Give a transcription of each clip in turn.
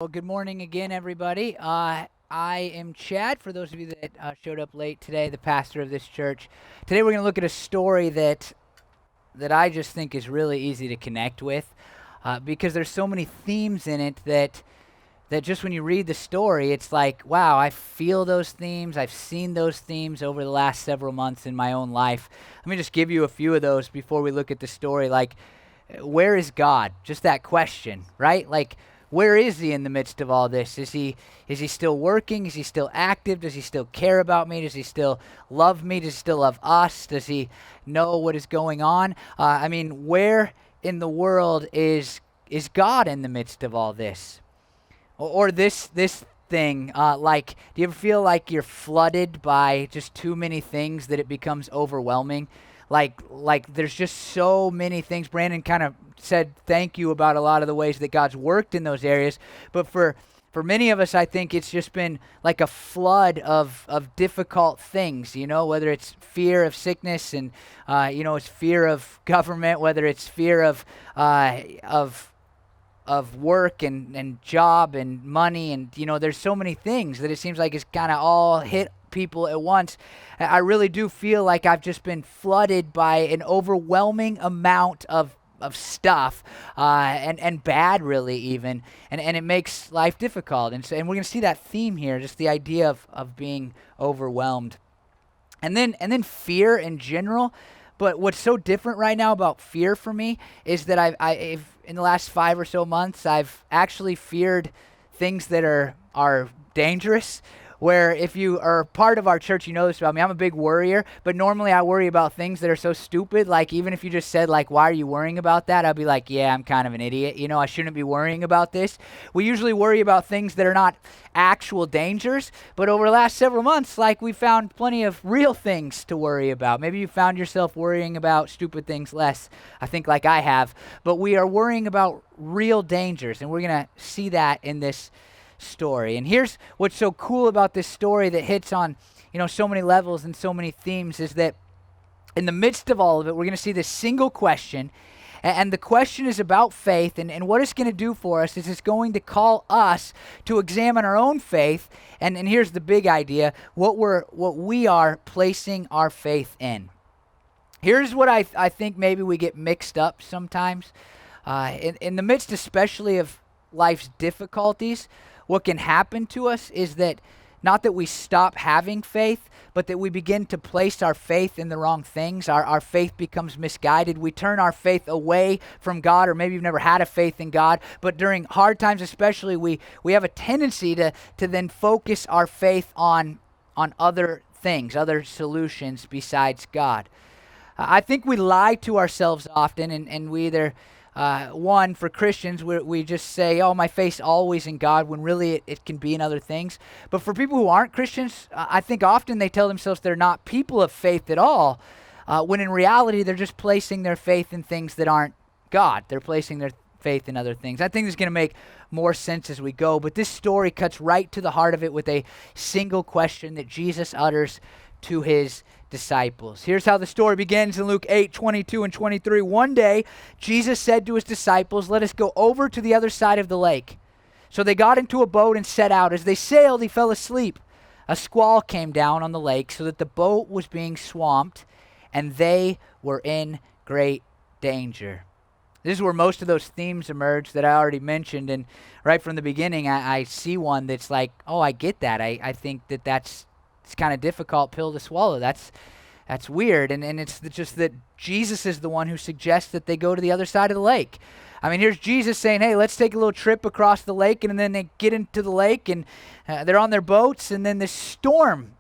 Well, good morning again, everybody. I am Chad, for those of you that showed up late today, the pastor of this church. Today we're going to look at a story that I just think is really easy to connect with because there's so many themes in it that just when you read the story, it's like, wow, I feel those themes. I've seen those themes over the last several months in my own life. Let me just give you a few of those before we look at the story. Like, where is God? Just that question, right? Like, where is he in the midst of all this? Is he still working? Is he still active? Does he still care about me? Does he still love me? Does he still love us? Does he know what is going on? Where in the world is God in the midst of all this? Or this thing, like, do you ever feel like you're flooded by just too many things that it becomes overwhelming? Like there's just so many things. Brandon kind of said thank you about a lot of the ways that God's worked in those areas, but for many of us, I think it's just been like a flood of difficult things, whether it's fear of sickness and, it's fear of government, whether it's fear of work and job and money, and there's so many things that it seems like it's kind of all hit people at once. I really do feel like I've just been flooded by an overwhelming amount of stuff, and bad, really, even, and it makes life difficult. And we're going to see that theme here, just the idea of being overwhelmed, and then fear in general. But what's so different right now about fear for me is that I've in the last 5 or so months, I've actually feared things that are dangerous. Where, if you are part of our church, you know this about me. I'm a big worrier, but normally I worry about things that are so stupid. Like, even if you just said, like, why are you worrying about that? I'd be like, yeah, I'm kind of an idiot. I shouldn't be worrying about this. We usually worry about things that are not actual dangers, but over the last several months, like, we found plenty of real things to worry about. Maybe you found yourself worrying about stupid things less, I think, like I have, but we are worrying about real dangers, and we're going to see that in this story. And here's what's so cool about this story that hits on, so many levels and so many themes, is that in the midst of all of it, we're going to see this single question. And the question is about faith, and what it's going to do for us is it's going to call us to examine our own faith. And here's the big idea: what we are placing our faith in. Here's what I think maybe we get mixed up sometimes, in the midst, especially of life's difficulties. What can happen to us is that, not that we stop having faith, but that we begin to place our faith in the wrong things. Our faith becomes misguided. We turn our faith away from God, or maybe you've never had a faith in God, but during hard times especially, we have a tendency to then focus our faith on other things, other solutions besides God. I think we lie to ourselves often, and we either one, for Christians, we just say, oh, my faith's always in God, when really it can be in other things. But for people who aren't Christians, I think often they tell themselves they're not people of faith at all, when in reality they're just placing their faith in things that aren't God. They're placing their faith in other things. I think this is going to make more sense as we go, but this story cuts right to the heart of it with a single question that Jesus utters to his disciples. Here's how the story begins in Luke 8:22 and 23. One day, Jesus said to his disciples, "Let us go over to the other side of the lake." So they got into a boat and set out. As they sailed, he fell asleep. A squall came down on the lake, so that the boat was being swamped, and they were in great danger. This is where most of those themes emerge that I already mentioned, and right from the beginning, I see one that's like, oh, I get that. I think that's it's kind of difficult pill to swallow. That's weird. And it's just that Jesus is the one who suggests that they go to the other side of the lake. I mean, here's Jesus saying, hey, let's take a little trip across the lake. And then they get into the lake, and they're on their boats. And then this storm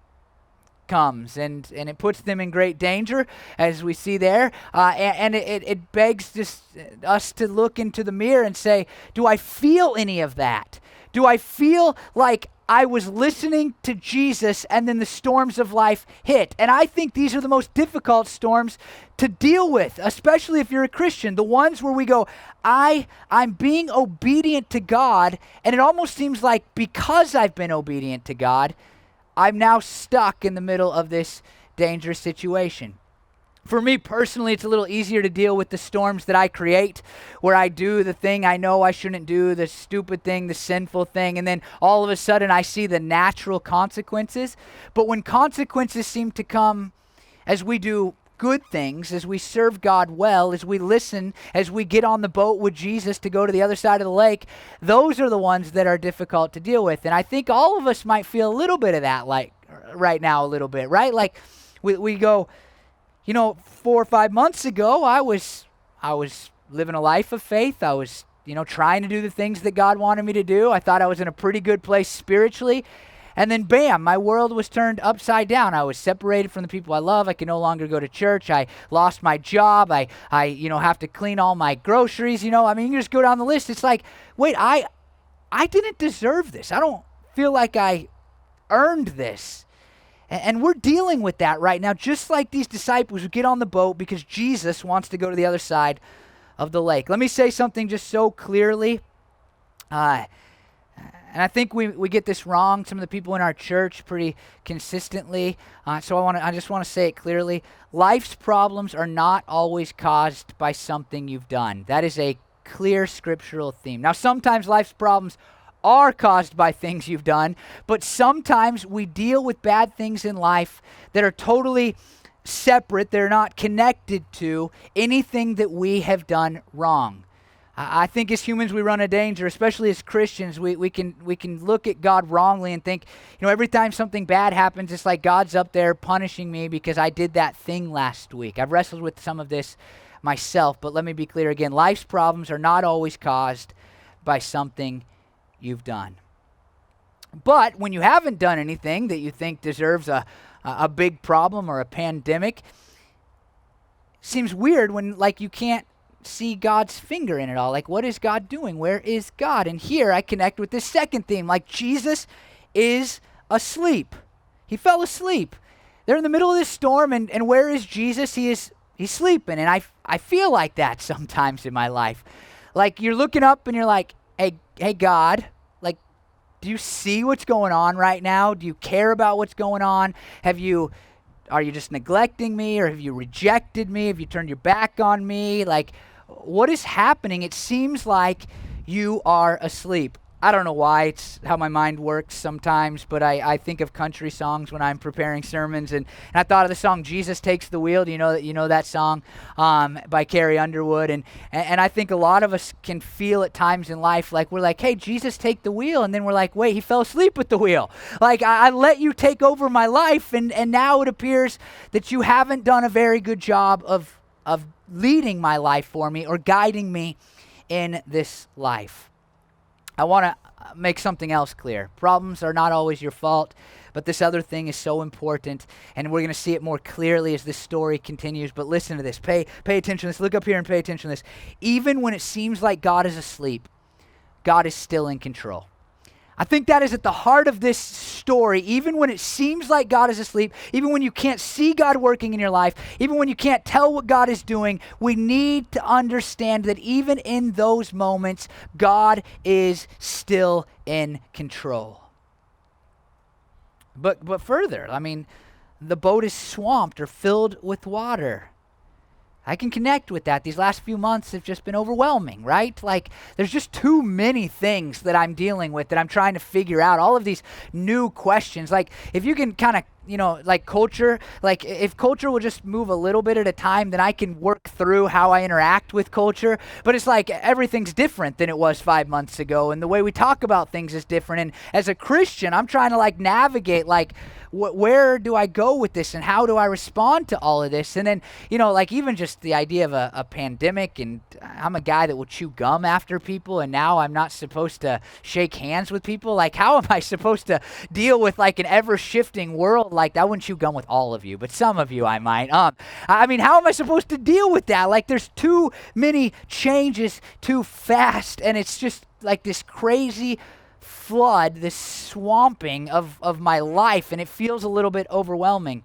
comes, and it puts them in great danger, as we see there. And it begs just us to look into the mirror and say, do I feel any of that? Do I feel like I was listening to Jesus and then the storms of life hit? And I think these are the most difficult storms to deal with, especially if you're a Christian. The ones where we go, I'm being obedient to God, and it almost seems like because I've been obedient to God, I'm now stuck in the middle of this dangerous situation. For me personally, it's a little easier to deal with the storms that I create, where I do the thing I know I shouldn't do, the stupid thing, the sinful thing, and then all of a sudden I see the natural consequences. But when consequences seem to come as we do good things, as we serve God well, as we listen, as we get on the boat with Jesus to go to the other side of the lake, those are the ones that are difficult to deal with. And I think all of us might feel a little bit of that, like right now, a little bit, right? Like we go, 4 or 5 months ago, I was living a life of faith. I was, trying to do the things that God wanted me to do. I thought I was in a pretty good place spiritually. And then bam, my world was turned upside down. I was separated from the people I love. I could no longer go to church. I lost my job. I have to clean all my groceries. You just go down the list. It's like, wait, I didn't deserve this. I don't feel like I earned this. And we're dealing with that right now, just like these disciples who get on the boat because Jesus wants to go to the other side of the lake. Let me say something just so clearly. And I think we get this wrong, some of the people in our church, pretty consistently. So I just want to say it clearly. Life's problems are not always caused by something you've done. That is a clear scriptural theme. Now, sometimes life's problems are caused by things you've done, but sometimes we deal with bad things in life that are totally separate. They're not connected to anything that we have done wrong. I think as humans we run a danger, especially as Christians. We can look at God wrongly and think, every time something bad happens, it's like God's up there punishing me because I did that thing last week. I've wrestled with some of this myself, but let me be clear again. Life's problems are not always caused by something you've done. But when you haven't done anything that you think deserves a big problem or a pandemic, it seems weird when you can't see God's finger in it all. Like, what is God doing? Where is God? And here I connect with this second theme. Like, Jesus is asleep. He fell asleep. They're in the middle of this storm, and where is Jesus? He's sleeping. And I feel like that sometimes in my life. Like, you're looking up and you're like, hey God, do you see what's going on right now? Do you care about what's going on? Are you just neglecting me, or have you rejected me? Have you turned your back on me? Like, what is happening? It seems like you are asleep. I don't know why. It's how my mind works sometimes, but I think of country songs when I'm preparing sermons, and I thought of the song "Jesus Takes the Wheel." Do you know that song by Carrie Underwood? And I think a lot of us can feel at times in life like we're like, "Hey, Jesus, take the wheel," and then we're like, "Wait, he fell asleep with the wheel." Like I let you take over my life, and now it appears that you haven't done a very good job of leading my life for me or guiding me in this life. I want to make something else clear. Problems are not always your fault, but this other thing is so important, and we're going to see it more clearly as this story continues. But listen to this. Pay attention to this. Look up here and pay attention to this. Even when it seems like God is asleep, God is still in control. I think that is at the heart of this story. Even when it seems like God is asleep, even when you can't see God working in your life, even when you can't tell what God is doing, we need to understand that even in those moments, God is still in control. But further, the boat is swamped or filled with water. I can connect with that. These last few months have just been overwhelming, right? Like, there's just too many things that I'm dealing with that I'm trying to figure out. All of these new questions. Like, if you can kind of, like culture, like if culture will just move a little bit at a time, then I can work through how I interact with culture. But it's like everything's different than it was 5 months ago. And the way we talk about things is different. And as a Christian, I'm trying to navigate, where do I go with this and how do I respond to all of this? And then, even just the idea of a pandemic, and I'm a guy that will chew gum after people, and now I'm not supposed to shake hands with people. Like, how am I supposed to deal with an ever-shifting world like that? I wouldn't chew gum with all of you, but some of you I might. How am I supposed to deal with that? There's too many changes too fast, and it's just this crazy flood, this swamping of my life, and it feels a little bit overwhelming.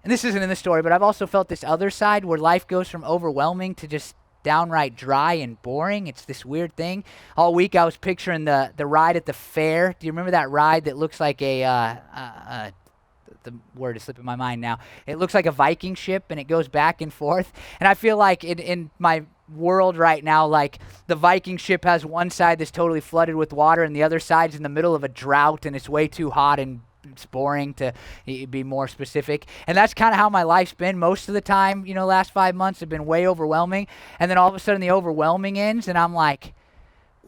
And this isn't in the story, but I've also felt this other side where life goes from overwhelming to just downright dry and boring. It's this weird thing. All week I was picturing the ride at the fair. Do you remember that ride that looks like a the word is slipping my mind now. It looks like a Viking ship, and it goes back and forth. And I feel like in my world right now, like the Viking ship has one side that's totally flooded with water, and the other side's in the middle of a drought, and it's way too hot and it's boring to be more specific. And that's kind of how my life's been most of the time. Last 5 months have been way overwhelming. And then all of a sudden the overwhelming ends, and I'm like,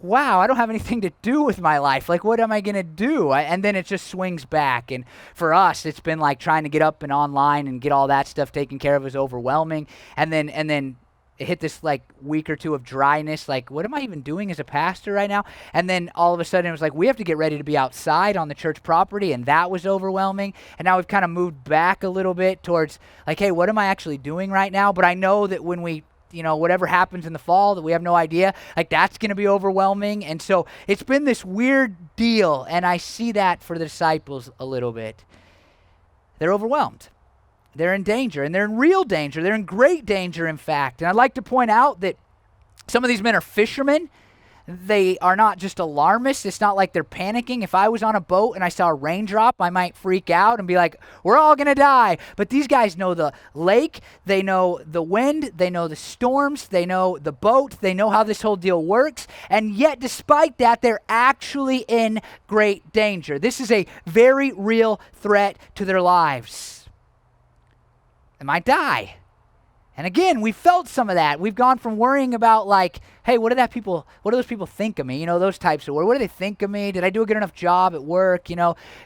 wow, I don't have anything to do with my life. Like, what am I going to do? And then it just swings back. And for us, it's been like trying to get up and online and get all that stuff taken care of is overwhelming. And then it hit this like week or two of dryness. Like, what am I even doing as a pastor right now? And then all of a sudden it was like, we have to get ready to be outside on the church property. And that was overwhelming. And now we've kind of moved back a little bit towards like, hey, what am I actually doing right now? But I know that when we, whatever happens in the fall that we have no idea, like that's going to be overwhelming. And so it's been this weird deal. And I see that for the disciples a little bit. They're overwhelmed. They're in danger, and they're in real danger. They're in great danger, in fact. And I'd like to point out that some of these men are fishermen. They are not just alarmists. It's not like they're panicking. If I was on a boat and I saw a raindrop, I might freak out and be like, we're all going to die. But these guys know the lake. They know the wind. They know the storms. They know the boat. They know how this whole deal works. And yet, despite that, they're actually in great danger. This is a very real threat to their lives. They might die. And again, we felt some of that. We've gone from worrying about like, hey, what do those people think of me? Those types of words. What do they think of me? Did I do a good enough job at work?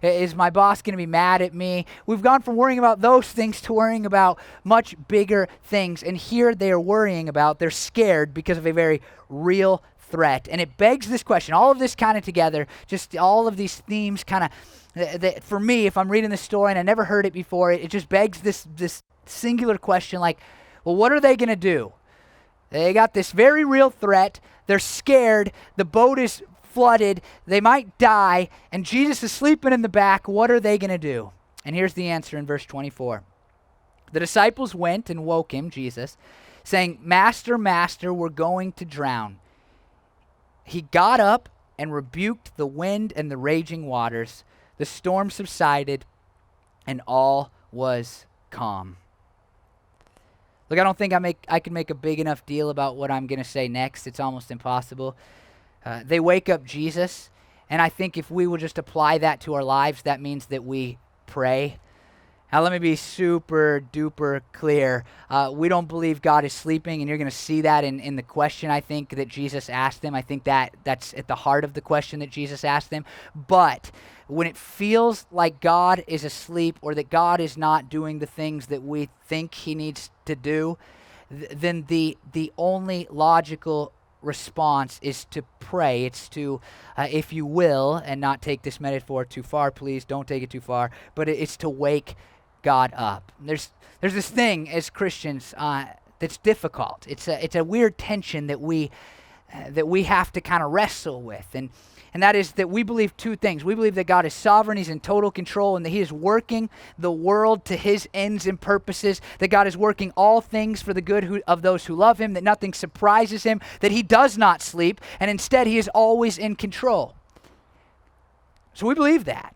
Is my boss going to be mad at me? We've gone from worrying about those things to worrying about much bigger things. And here they are worrying about, they're scared because of a very real threat. And it begs this question, all of this kind of together, just all of these themes kind of, for me, if I'm reading this story and I never heard it before, it just begs this singular question like, well, what are they going to do? They got this very real threat. They're scared. The boat is flooded. They might die. And Jesus is sleeping in the back. What are they going to do? And here's the answer in verse 24. The disciples went and woke him, Jesus, saying, Master, Master, we're going to drown. He got up and rebuked the wind and the raging waters. The storm subsided, and all was calm. Look, I don't think I can make a big enough deal about what I'm going to say next. It's almost impossible. They wake up Jesus, and I think if we will just apply that to our lives, that means that we pray. Now, let me be super duper clear. We don't believe God is sleeping, and you're going to see that in the question, I think, that Jesus asked them. I think that's at the heart of the question that Jesus asked them. But when it feels like God is asleep or that God is not doing the things that we think he needs to do, then the only logical response is to pray. It's to, if you will, and not take this metaphor too far, please don't take it too far, but it's to wake God up. There's this thing as Christians that's difficult. It's a weird tension that we have to kind of wrestle with, and that is that we believe two things. We believe that God is sovereign, he's in total control, and that he is working the world to his ends and purposes, that God is working all things for the good of those who love him, that nothing surprises him, that he does not sleep, and instead he is always in control. So we believe that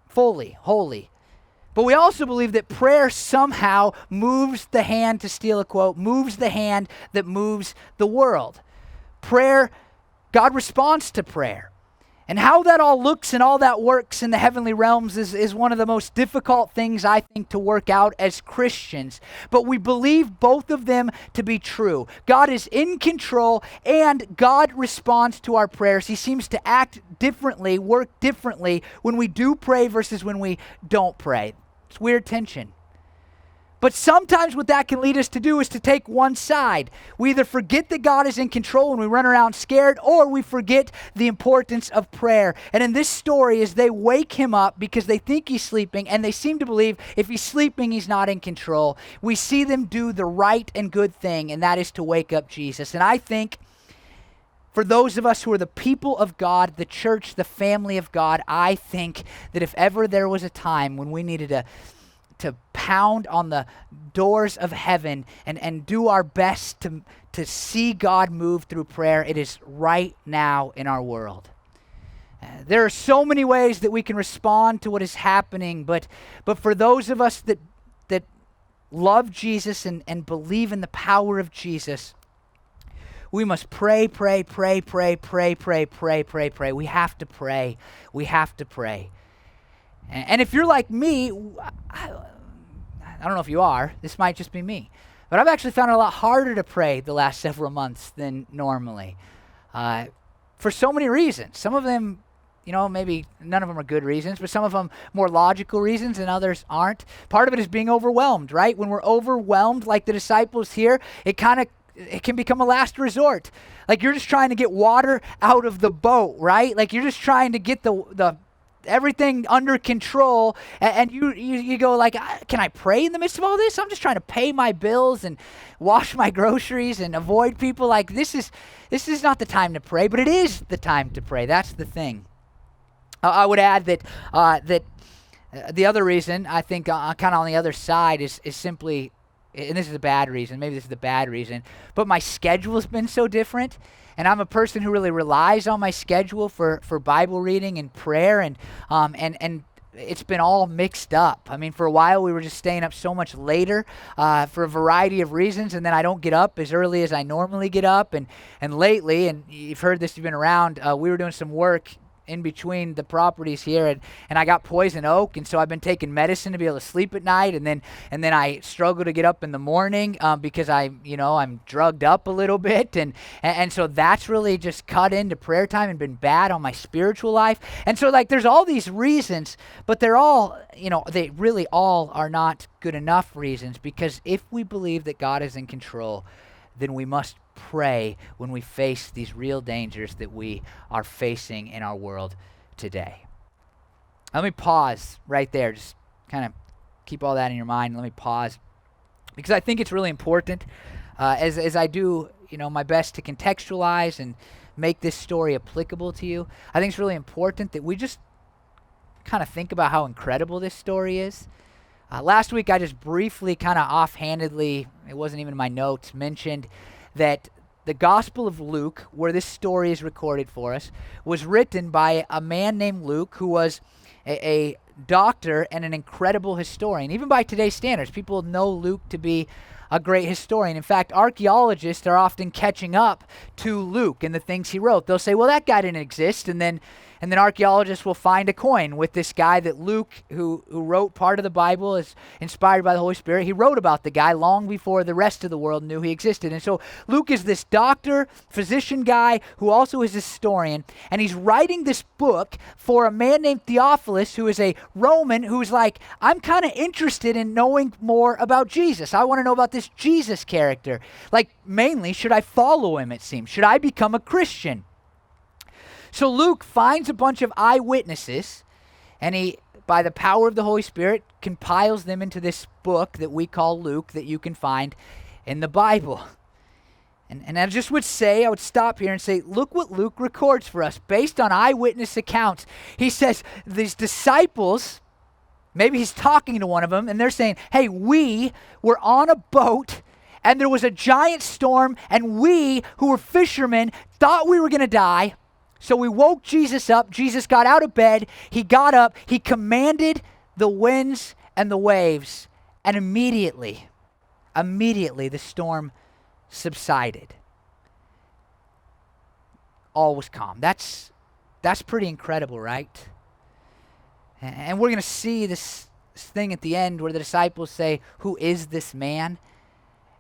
fully, wholly. But we also believe that prayer somehow moves the hand, to steal a quote, moves the hand that moves the world. Prayer, God responds to prayer. And how that all looks and all that works in the heavenly realms is one of the most difficult things, I think, to work out as Christians. But we believe both of them to be true. God is in control, and God responds to our prayers. He seems to act differently, work differently when we do pray versus when we don't pray. It's weird tension. But sometimes what that can lead us to do is to take one side. We either forget that God is in control and we run around scared, or we forget the importance of prayer. And in this story, as they wake him up because they think he's sleeping, and they seem to believe if he's sleeping, he's not in control, we see them do the right and good thing, and that is to wake up Jesus. And I think for those of us who are the people of God, the church, the family of God, I think that if ever there was a time when we needed to pound on the doors of heaven and do our best to see God move through prayer, it is right now in our world. There are so many ways that we can respond to what is happening, but for those of us that love Jesus and believe in the power of Jesus, we must pray. We have to pray. We have to pray. And if you're like me, I don't know if you are, this might just be me, but I've actually found it a lot harder to pray the last several months than normally, for so many reasons. Some of them, maybe none of them are good reasons, but some of them more logical reasons and others aren't. Part of it is being overwhelmed, right? When we're overwhelmed, like the disciples here, it can become a last resort. Like you're just trying to get water out of the boat, right? Like you're just trying to get the everything under control, and you go like, can I pray in the midst of all this? I'm just trying to pay my bills and wash my groceries and avoid people. Like this is not the time to pray, but it is the time to pray. That's the thing. I would add that the other reason, I think, kind of on the other side is simply, and this is a bad reason, maybe this is the bad reason, but my schedule's been so different, and I'm a person who really relies on my schedule for Bible reading and prayer, and it's been all mixed up. I mean, for a while we were just staying up so much later for a variety of reasons, and then I don't get up as early as I normally get up, and lately, and you've heard this, you've been around, we were doing some work in between the properties here, and I got poison oak, and so I've been taking medicine to be able to sleep at night, and then I struggle to get up in the morning because I'm drugged up a little bit, and so that's really just cut into prayer time and been bad on my spiritual life. And so like there's all these reasons, but they're all, they really all are not good enough reasons, because if we believe that God is in control, then we must pray when we face these real dangers that we are facing in our world today. Let me pause right there. Just kind of keep all that in your mind. Let me pause, because I think it's really important as I do my best to contextualize and make this story applicable to you. I think it's really important that we just kind of think about how incredible this story is. Last week I just briefly, kind of offhandedly, it wasn't even in my notes, mentioned that the Gospel of Luke, where this story is recorded for us, was written by a man named Luke, who was a doctor and an incredible historian. Even by today's standards, people know Luke to be a great historian. In fact, archaeologists are often catching up to Luke and the things he wrote. They'll say, well, that guy didn't exist, and then archaeologists will find a coin with this guy that Luke, who wrote part of the Bible, is inspired by the Holy Spirit. He wrote about the guy long before the rest of the world knew he existed. And so Luke is this doctor, physician guy who also is a historian, and he's writing this book for a man named Theophilus, who is a Roman, who's like, I'm kind of interested in knowing more about Jesus. I want to know about this Jesus character. Like, mainly, should I follow him, it seems? Should I become a Christian? So Luke finds a bunch of eyewitnesses, and he, by the power of the Holy Spirit, compiles them into this book that we call Luke, that you can find in the Bible. And I just would say, I would stop here and say, look what Luke records for us based on eyewitness accounts. He says these disciples, maybe he's talking to one of them, and they're saying, hey, we were on a boat, and there was a giant storm, and we, who were fishermen, thought we were going to die. So we woke Jesus up. Jesus got out of bed. He got up. He commanded the winds and the waves. And immediately the storm subsided. All was calm. That's pretty incredible, right? And we're going to see this thing at the end where the disciples say, who is this man?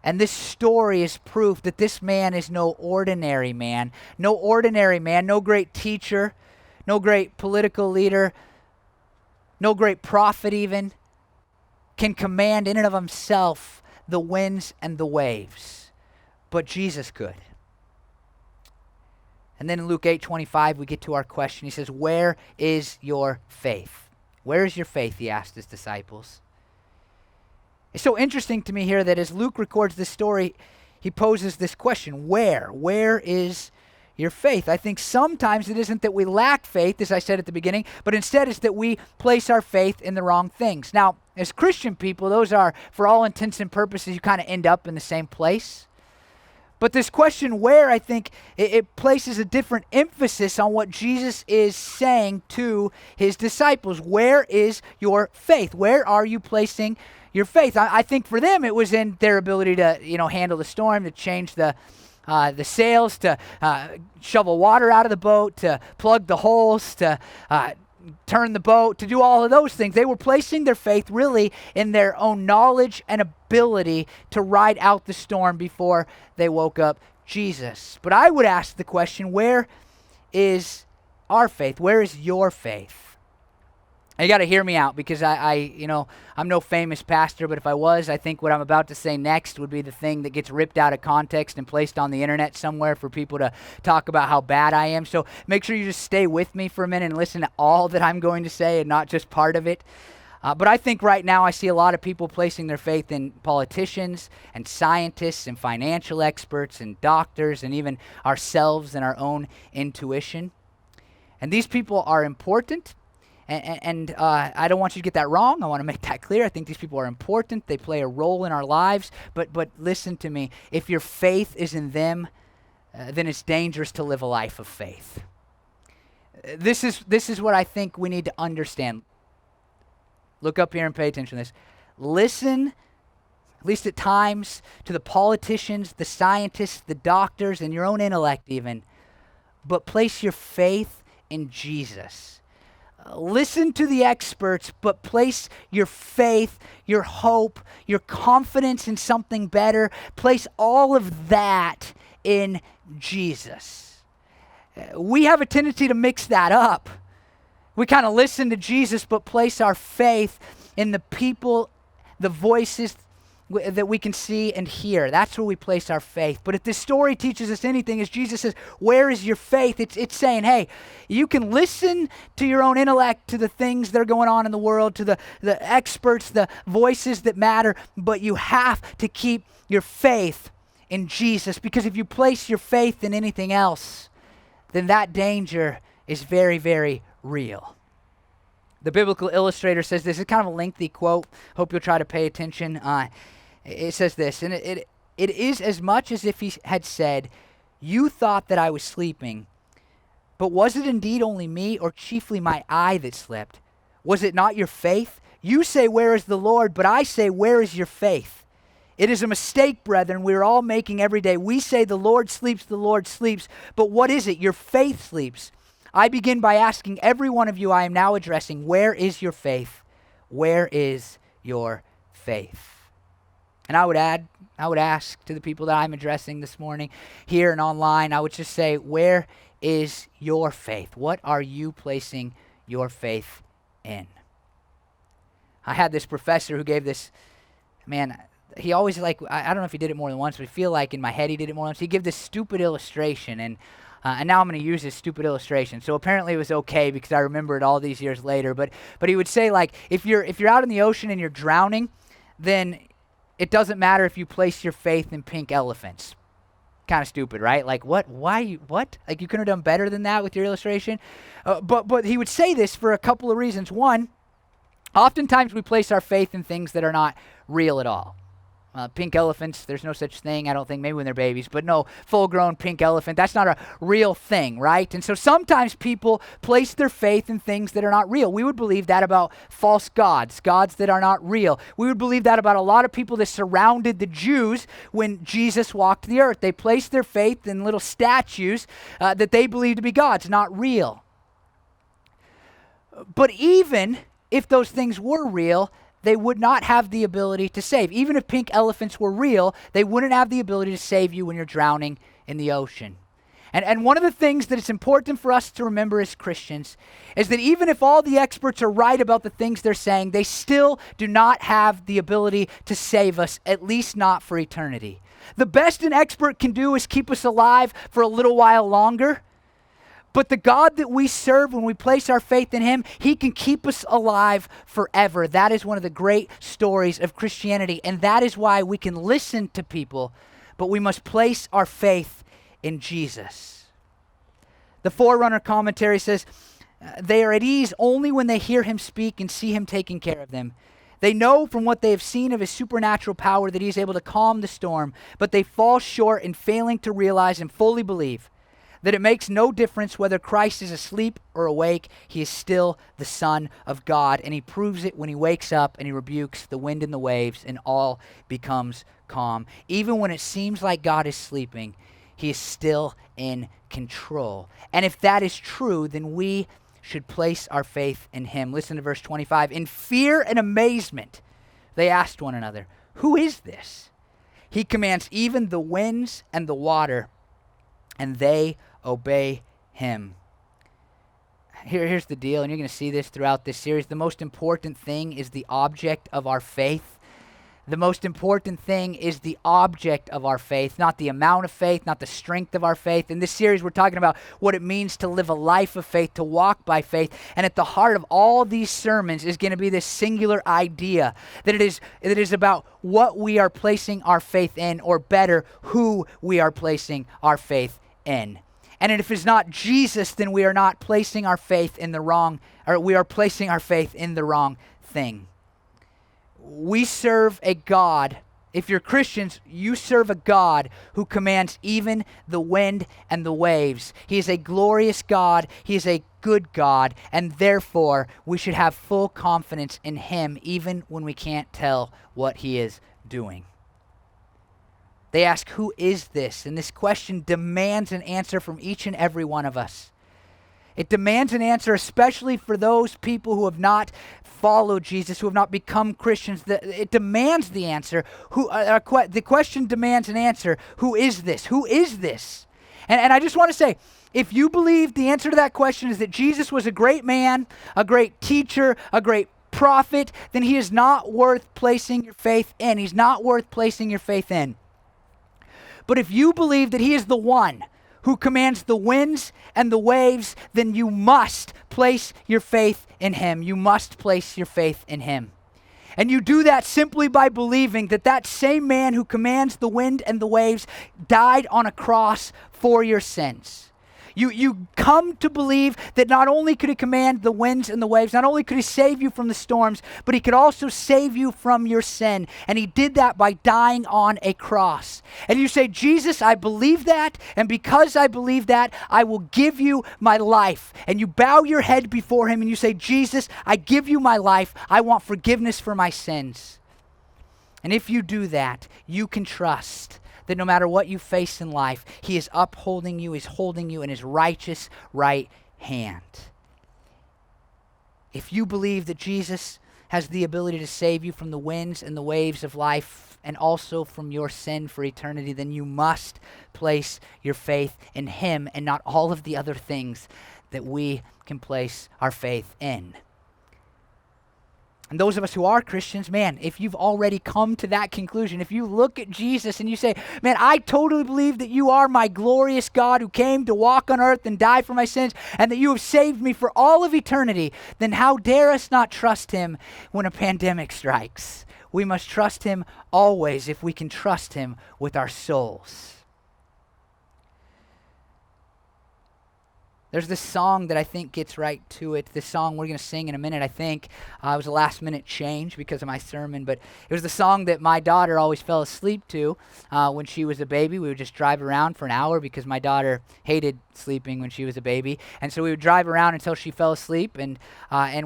And this story is proof that this man is no ordinary man. No ordinary man, no great teacher, no great political leader, no great prophet even, can command in and of himself the winds and the waves. But Jesus could. And then in Luke 8:25, we get to our question. He says, where is your faith? Where is your faith, he asked his disciples. It's so interesting to me here that as Luke records this story, he poses this question, where? Where is your faith? I think sometimes it isn't that we lack faith, as I said at the beginning, but instead it's that we place our faith in the wrong things. Now, as Christian people, those are, for all intents and purposes, you kind of end up in the same place. But this question where, I think, it places a different emphasis on what Jesus is saying to his disciples. Where is your faith? Where are you placing your faith? I think for them it was in their ability to, handle the storm, to change the sails, to shovel water out of the boat, to plug the holes, to turn the boat, to do all of those things. They were placing their faith really in their own knowledge and ability to ride out the storm before they woke up Jesus. But I would ask the question, where is our faith? Where is your faith? You got to hear me out, because I'm no famous pastor, but if I was, I think what I'm about to say next would be the thing that gets ripped out of context and placed on the internet somewhere for people to talk about how bad I am. So make sure you just stay with me for a minute and listen to all that I'm going to say and not just part of it. But I think right now I see a lot of people placing their faith in politicians and scientists and financial experts and doctors and even ourselves and our own intuition. And these people are important. And I don't want you to get that wrong. I want to make that clear. I think these people are important. They play a role in our lives. But listen to me. If your faith is in them, then it's dangerous to live a life of faith. This is what I think we need to understand. Look up here and pay attention to this. Listen, at least at times, to the politicians, the scientists, the doctors, and your own intellect even. But place your faith in Jesus. Listen to the experts, but place your faith, your hope, your confidence in something better. Place all of that in Jesus. We have a tendency to mix that up. We kind of listen to Jesus, but place our faith in the people, the voices that we can see and hear. That's where we place our faith. But if this story teaches us anything, is Jesus says, where is your faith? It's saying, hey, you can listen to your own intellect, to the things that are going on in the world, to the experts, the voices that matter, but you have to keep your faith in Jesus, because if you place your faith in anything else, then that danger is very, very real. The biblical illustrator says this. It's kind of a lengthy quote. Hope you'll try to pay attention. It says this, and it is as much as if he had said, you thought that I was sleeping, but was it indeed only me, or chiefly my eye that slept? Was it not your faith? You say, where is the Lord? But I say, where is your faith? It is a mistake, brethren, we are all making every day. We say the Lord sleeps, but what is it? Your faith sleeps. I begin by asking every one of you I am now addressing, where is your faith? Where is your faith? And I would ask to the people that I'm addressing this morning, here and online, I would just say, where is your faith? What are you placing your faith in? I had this professor who gave this, he always I don't know if he did it more than once, but I feel like in my head he did it more than once. He gave this stupid illustration, and now I'm going to use this stupid illustration. So apparently it was okay because I remember it all these years later. But he would say, if you're out in the ocean and you're drowning, then it doesn't matter if you place your faith in pink elephants. Kind of stupid, right? What? Why? What? You could have done better than that with your illustration. But he would say this for a couple of reasons. One, oftentimes we place our faith in things that are not real at all. Pink elephants, there's no such thing, I don't think, maybe when they're babies, but no, full-grown pink elephant, that's not a real thing, right? And so sometimes people place their faith in things that are not real. We would believe that about false gods that are not real. We would believe that about a lot of people that surrounded the Jews when Jesus walked the earth. They placed their faith in little statues that they believed to be gods, not real. But even if those things were real, they would not have the ability to save. Even if pink elephants were real, they wouldn't have the ability to save you when you're drowning in the ocean. And one of the things that it's important for us to remember as Christians is that even if all the experts are right about the things they're saying, they still do not have the ability to save us, at least not for eternity. The best an expert can do is keep us alive for a little while longer. But the God that we serve, when we place our faith in him, he can keep us alive forever. That is one of the great stories of Christianity. And that is why we can listen to people, but we must place our faith in Jesus. The Forerunner commentary says, they are at ease only when they hear him speak and see him taking care of them. They know from what they have seen of his supernatural power that he is able to calm the storm, but they fall short in failing to realize and fully believe that it makes no difference whether Christ is asleep or awake. He is still the Son of God, and he proves it when he wakes up and he rebukes the wind and the waves, and all becomes calm. Even when it seems like God is sleeping, he is still in control. And if that is true, then we should place our faith in him. Listen to verse 25. In fear and amazement, they asked one another, "Who is this? He commands even the winds and the water, and they obey him." Here's the deal, and you're going to see this throughout this series. The most important thing is the object of our faith. The most important thing is the object of our faith, not the amount of faith, not the strength of our faith. In this series, we're talking about what it means to live a life of faith, to walk by faith. And at the heart of all these sermons is going to be this singular idea that it is about what we are placing our faith in, or better, who we are placing our faith in. And if it's not Jesus, then we are not placing our faith in the wrong, or we are placing our faith in the wrong thing. We serve a God. If you're Christians, you serve a God who commands even the wind and the waves. He is a glorious God. He is a good God. And therefore, we should have full confidence in him even when we can't tell what he is doing. They ask, "Who is this?" And this question demands an answer from each and every one of us. It demands an answer, especially for those people who have not followed Jesus, who have not become Christians. It demands the answer. The question demands an answer. Who is this? Who is this? And I just want to say, if you believe the answer to that question is that Jesus was a great man, a great teacher, a great prophet, then he is not worth placing your faith in. He's not worth placing your faith in. But if you believe that he is the one who commands the winds and the waves, then you must place your faith in him. You must place your faith in him. And you do that simply by believing that that same man who commands the wind and the waves died on a cross for your sins. You come to believe that not only could he command the winds and the waves, not only could he save you from the storms, but he could also save you from your sin. And he did that by dying on a cross. And you say, "Jesus, I believe that, and because I believe that, I will give you my life." And you bow your head before him and you say, "Jesus, I give you my life. I want forgiveness for my sins." And if you do that, you can trust that no matter what you face in life, he is upholding you, he's holding you in his righteous right hand. If you believe that Jesus has the ability to save you from the winds and the waves of life, and also from your sin for eternity, then you must place your faith in him and not all of the other things that we can place our faith in. And those of us who are Christians, man, if you've already come to that conclusion, if you look at Jesus and you say, "Man, I totally believe that you are my glorious God who came to walk on earth and die for my sins, and that you have saved me for all of eternity," then how dare us not trust him when a pandemic strikes? We must trust him always if we can trust him with our souls. There's this song that I think gets right to it. This song we're going to sing in a minute, I think. It was a last-minute change because of my sermon, but it was the song that my daughter always fell asleep to when she was a baby. We would just drive around for an hour because my daughter hated sleeping when she was a baby. And so we would drive around until she fell asleep, and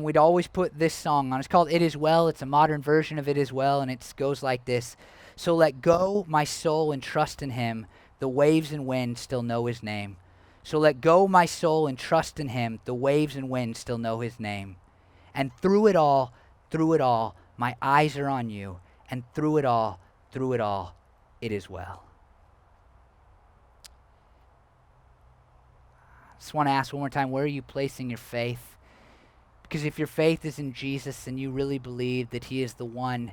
we'd always put this song on. It's called "It Is Well." It's a modern version of "It Is Well," and it goes like this. "So let go, my soul, and trust in him. The waves and wind still know his name. So let go, my soul, and trust in him. The waves and winds still know his name. And through it all, my eyes are on you. And through it all, it is well." I just want to ask one more time, where are you placing your faith? Because if your faith is in Jesus and you really believe that he is the one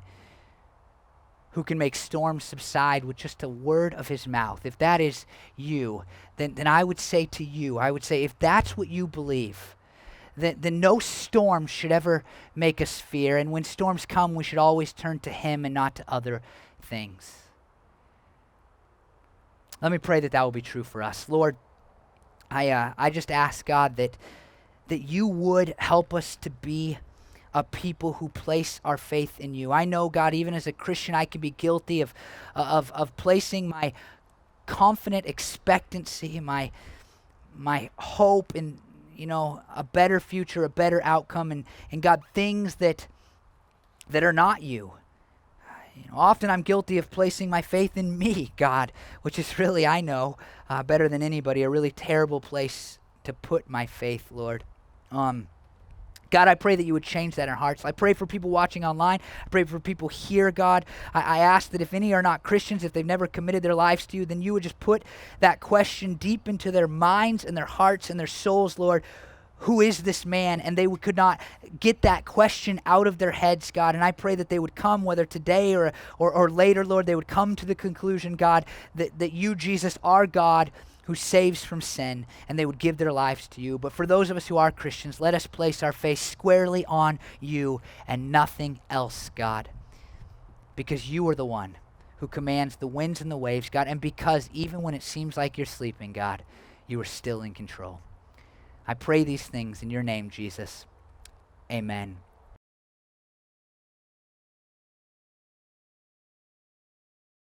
who can make storms subside with just a word of his mouth, if that is you, then I would say to you, if that's what you believe, then no storm should ever make us fear. And when storms come, we should always turn to him and not to other things. Let me pray that will be true for us. Lord, I just ask, God, that you would help us to be a people who place our faith in you. I know, God, even as a Christian, I can be guilty of placing my confident expectancy, my hope in, a better future, a better outcome, and God, things that are not you. Often I'm guilty of placing my faith in me, God, which is really, I know, better than anybody, a really terrible place to put my faith, Lord. God, I pray that you would change that in our hearts. I pray for people watching online. I pray for people here, God. I ask that if any are not Christians, if they've never committed their lives to you, then you would just put that question deep into their minds and their hearts and their souls, Lord. Who is this man? And they could not get that question out of their heads, God. And I pray that they would come, whether today or later, Lord, they would come to the conclusion, God, that you, Jesus, are God who saves from sin, and they would give their lives to you. But for those of us who are Christians, let us place our faith squarely on you and nothing else, God, because you are the one who commands the winds and the waves, God, and because even when it seems like you're sleeping, God, you are still in control. I pray these things in your name, Jesus. Amen.